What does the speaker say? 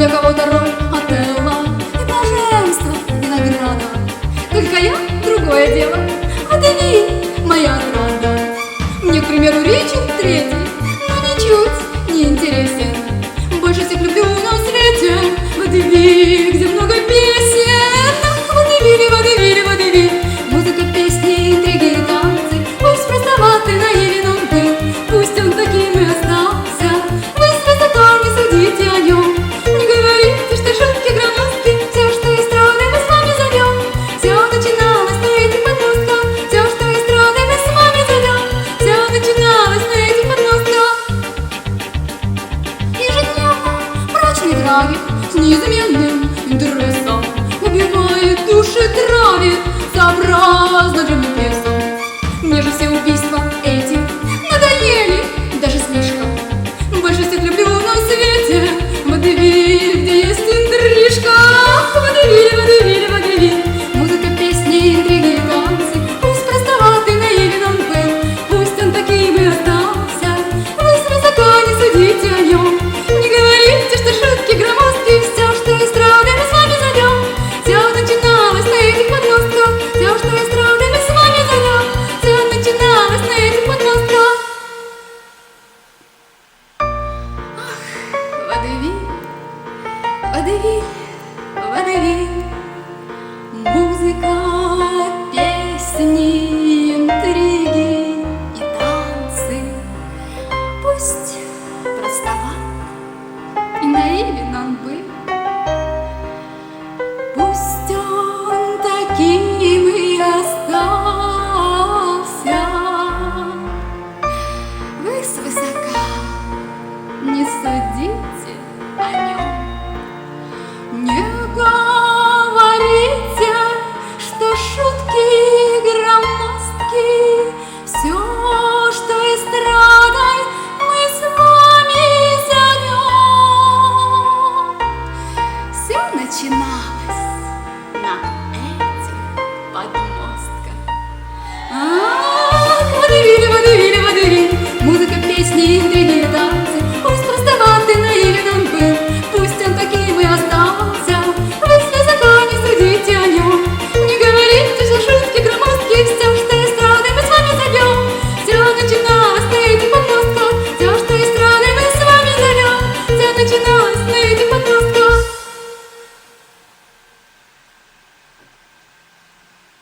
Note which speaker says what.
Speaker 1: для кого-то роль Отелло и блаженство, и награда. Только я — другое дело, водевиль — моя отрада. Мне, к примеру, Ричард Третий, но ничуть не интересен. Больше всех люблю на свете водевиль, где много песен. Водевиль, водевиль, водевиль, музыка, песни, интриги и танцы. Пусть простоватый, наивен он был, пусть он таким и остался. Вы с высоко не судите о нем, не говорите, что шутки громоздки. Все, что эстрады, мы с вами зовем. Все начиналось на этих подмостках, все, что эстрады, мы с вами зовем. Все начиналось на этих подмостках. Ежедневно мрачный график с неизменным интересом убивает души, травит сообразно древним пьесам. Мне же все убийства эти надоели даже слишком. Больше всех люблю на свете водевиль, где есть интрижка. Водевиль, водевиль, водевиль, музыка, песни, интриги и танцы. Пусть простоватый, наивен он был, пусть он таким и остался. Вы свысока не судите о нем, не говорите, что шутки громоздки. Все, что эстрады, мы с вами зовем. Все начиналось на этих подмостках, все, что эстрады, мы с вами зовем. Все начиналось на этих подмостках. Водевиль, водевиль, водевиль, музыка, песни, интриги и танцы. Пусть простоват и наивен он был, пусть он таким и остался. Вы свысока не судите о нем, не говорите, что шутки громоздки. Все, что эстрадой, мы с вами зовем. Все начиналось на этих подмостках. Ах, водевиль, водевиль, водевиль, музыка, песни, интриги.